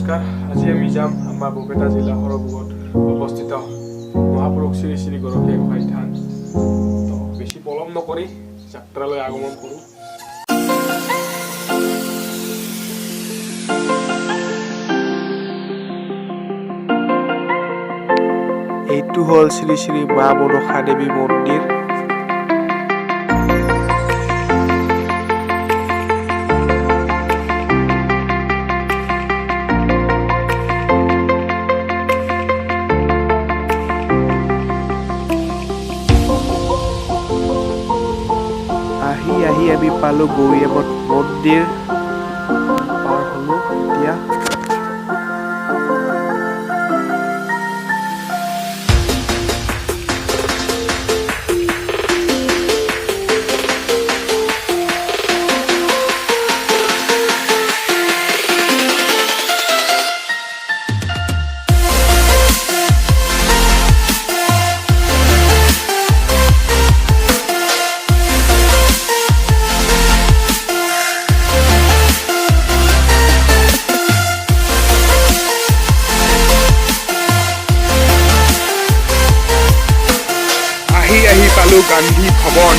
নমস্কাৰ আজি আমি যাম আমাৰ বৰপেটা জিলা সৰভোগত অৱস্থিত মহাপুৰুষ শ্ৰী শ্ৰী গৰখীয়া গোসাঁই থান তো বেছি পলম নকৰি যাত্ৰালৈ আগমন কৰোঁ এইটো হ'ল শ্ৰী শ্ৰী মা মনসা দেৱী মন্দিৰ আহি আমি পালোঁ গৌৰীয়ামত মন্দিৰ পাৰ হ'লোঁ এতিয়া পালো গান্ধী ভৱন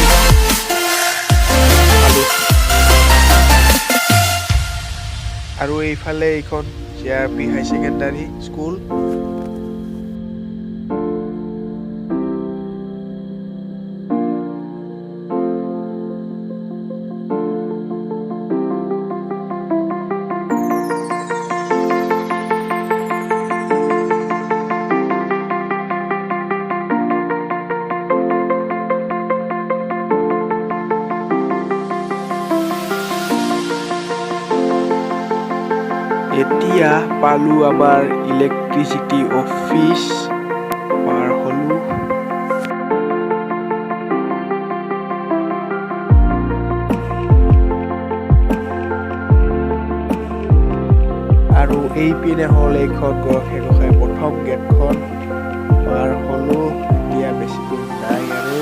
আৰু এইফালে এইখন JRP হাই ছেকেণ্ডাৰী স্কুল এতিয়া পালো আমাৰ ইলেক্ট্ৰিচিটি অফিচ পাৰ হলো আৰু এইপিনে হ'ল এইখন গৰখীয়া গোসাঁই প্ৰথম গেটখন পাৰ হলো এতিয়া বেছি দূৰ নাই আৰু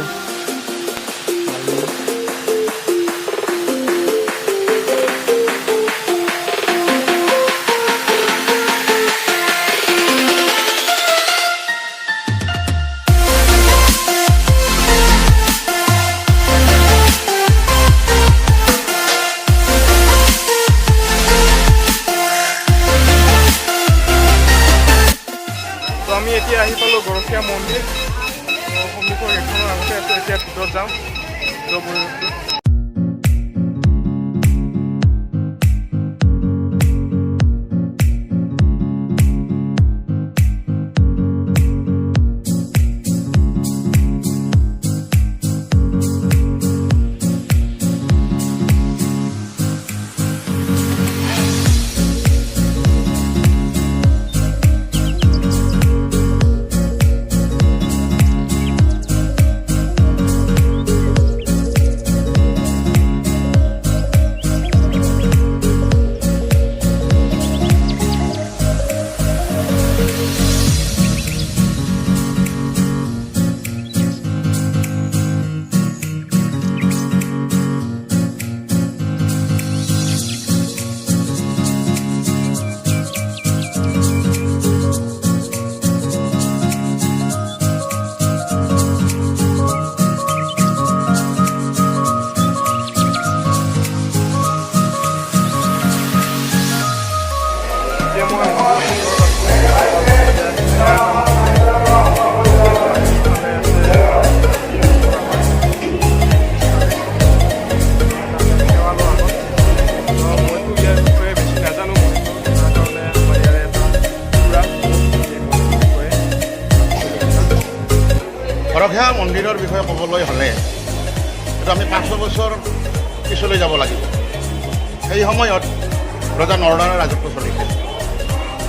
আমি এতিয়া আহি পালোঁ গৰখীয়া মন্দিৰ সন্মুখৰ গেটখনৰ আগতে আছোঁ এতিয়া ভিতৰত যাওঁ গৰখীয়া মন্দিৰৰ বিষয়ে ক'বলৈ হ'লে এইটো আমি 500 বছৰ পিছলৈ যাব লাগিব সেই সময়ত ৰজা নৰনাৰায়ণৰ ৰাজত্ব চলিছিল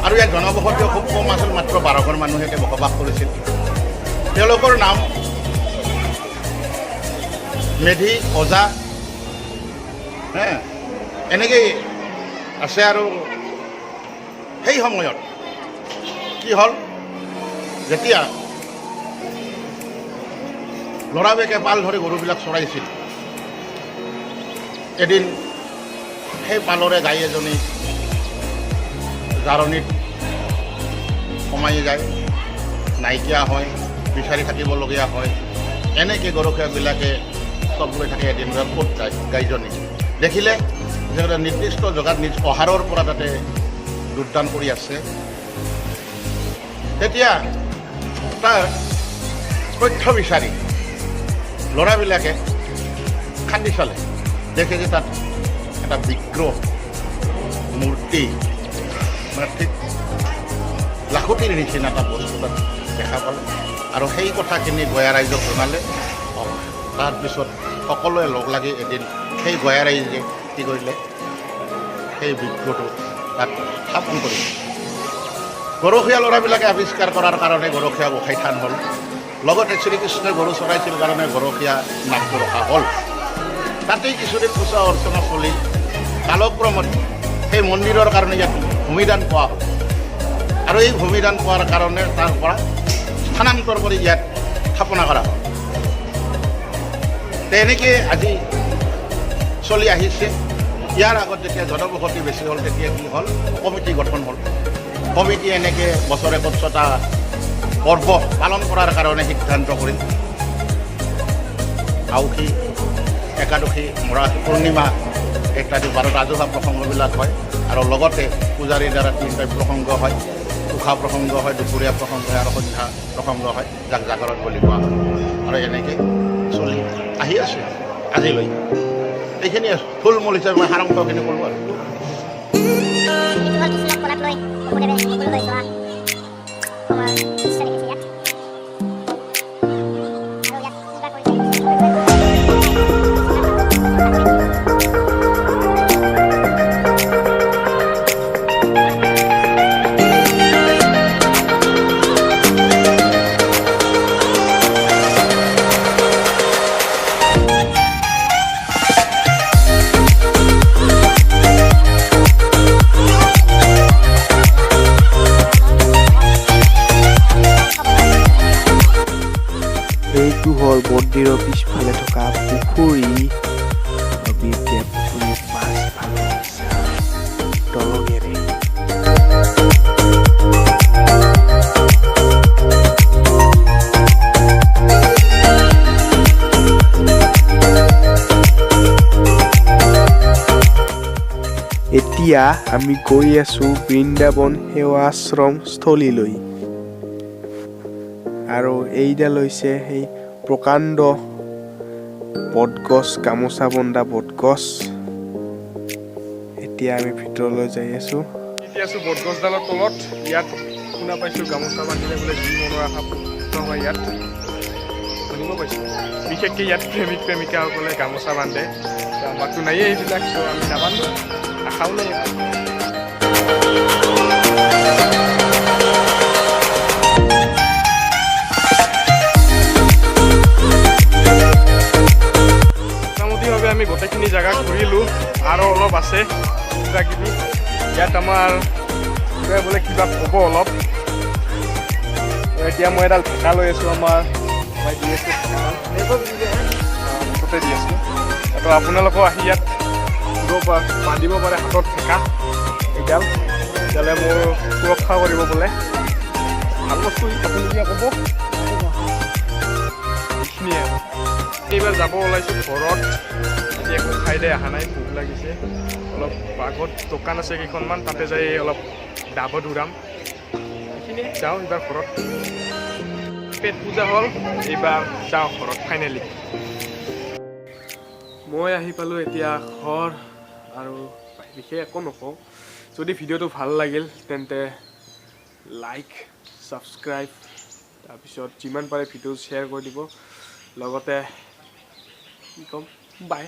আৰু ইয়াত জনবসতিও খুব কম আছিল মাত্ৰ 12 ঘৰ মানুহে বসবাস কৰিছিল তেওঁলোকৰ নাম মেধি ওজা এনেকৈ আছে আৰু সেই সময়ত কি হ'ল যেতিয়া ল'ৰাবেকে পাল ধৰি গৰুবিলাক চৰাইছিল এদিন সেই পালৰে গাই এজনী জাৰণিত সোমাই যায়, নাইকিয়া হয়, বিচাৰি থাকিবলগীয়া হয়। এনেকৈ গৰখীয়াবিলাকে চব লৈ থাকে। এদিন ক'ত যায় গাইজনী দেখিলে যে নিৰ্দিষ্ট জেগাত নিজ অহাৰৰ পৰা তাতে দুৰ্দান কৰি আছে। তেতিয়া তাৰ তথ্য বিচাৰি ল'ৰাবিলাকে খান্দি চালে, দেখে যে তাত এটা বিগ্ৰহ মূৰ্তি মানে ঠিক লাখুটিৰ নিচিনা এটা বস্তু তাত দেখা পালে আৰু সেই কথাখিনি গঞা ৰাইজক জনালে। তাৰপিছত সকলোৱে লগ লাগি এদিন সেই গঞা ৰাইজে কি কৰিলে, সেই বিগ্ৰহটো তাত স্থাপন কৰিলে। গৰখীয়া ল'ৰাবিলাকে আৱিষ্কাৰ কৰাৰ কাৰণে গৰখীয়া গোসাঁই থান হ'ল। লগতে শ্ৰীকৃষ্ণই গৰু চৰাইছিল কাৰণে গৰখীয়া নামটো ৰখা হ'ল। তাতেই কিছুদিন পূজা অৰ্চনা চলি কালক্ৰমত সেই মন্দিৰৰ কাৰণে ইয়াত ভূমিদান পোৱা হ'ল আৰু এই ভূমিদান পোৱাৰ কাৰণে তাৰ পৰা স্থানান্তৰ কৰি ইয়াত স্থাপনা কৰা হ'ল। তেনেকৈ আজি চলি আহিছে। ইয়াৰ আগত যেতিয়া জনবসতি বেছি হ'ল তেতিয়া কি হ'ল, কমিটি গঠন হ'ল। কমিটি এনেকৈ বছৰে বছৰটা পৰ্ব পালন কৰাৰ কাৰণে সিদ্ধান্ত কৰিল। আউসী, একাদশী, মৰা পূৰ্ণিমা ইত্যাদি বাৰত ৰাজহুৱা প্ৰসংগবিলাক হয় আৰু লগতে পূজাৰীৰ দ্বাৰা 3টা প্ৰসংগ হয়। উষা প্ৰসংগ হয়, দুপৰীয়া প্ৰসংগ হয় আৰু সন্ধ্যা প্ৰসংগ হয়, যাক জাগৰণ বুলি কোৱা হয়। আৰু এনেকৈ চলি আহি আছে আজিলৈ। এইখিনিয়ে থুলমূল হিচাপে মই সাৰাংশখিনি কৰোঁ আৰু এইটো হ'ল মন্দিৰৰ পিছফালে থকা পুখুৰী। পুখুৰীত মাছ ভাল দলঙেৰে। এতিয়া আমি গৈ আছো বৃন্দাবন সেৱাশ্ৰম স্থলীলৈ। আৰু এইডাল হৈছে সেই প্ৰকাণ্ড বটগছ, গামোচা বন্ধা বটগছ। এতিয়া আমি ভিতৰলৈ যাই আছো। এতিয়া আছো বটগছডালৰ তলত। ইয়াত শুনা পাইছোঁ গামোচা বান্ধিলে বোলে যি মনৰ আশা পূৰ্ণ হয়। ইয়াত শুনিব পাইছোঁ। বিশেষকৈ ইয়াত প্ৰেমিক প্ৰেমিকাসকলে গামোচা বান্ধে। আমাকতো নায়েই এইবিলাক, তো আমি নাবান্ধো, আশাও নাই। মোটামুটিভাৱে আমি গোটেইখিনি জেগা ঘূৰিলোঁ আৰু অলপ আছে কিবা কিবি। ইয়াত আমাৰ বোলে কিবা ক'ব অলপ। এতিয়া মই এডাল ঠেকা লৈ আছোঁ। আমাৰ মই দি আছোঁ মুখতে দি আছোঁ। তো আপোনালোকেও আহি ইয়াত বান্ধিব পাৰে হাতত ঠেকা। এইডালে মোৰ সুৰক্ষা কৰিব বোলে। ভাল বস্তু আপুনিয়ে ক'ব। এইখিনিয়ে এইবাৰ যাব ওলাইছোঁ ঘৰত। আজি একো খাই অহা নাই, ভোক লাগিছে। অলপ আগত দোকান আছে কেইখনমান, তাতে যাই অলপ ডাবত উৰাম। এইখিনিয়ে যাওঁ এইবাৰ ঘৰত। পেট পূজা হ'ল, এইবাৰ যাওঁ ঘৰত ফাইনেলি। মই আহি পালোঁ এতিয়া ঘৰ আৰু বিশেষ একো নকওঁ। যদি ভিডিঅ'টো ভাল লাগিল তেন্তে লাইক, ছাবস্ক্ৰাইব, তাৰপিছত যিমান পাৰে ভিডিঅ' শ্বেয়াৰ কৰি দিব। লগতে কি ক'ম, বাই।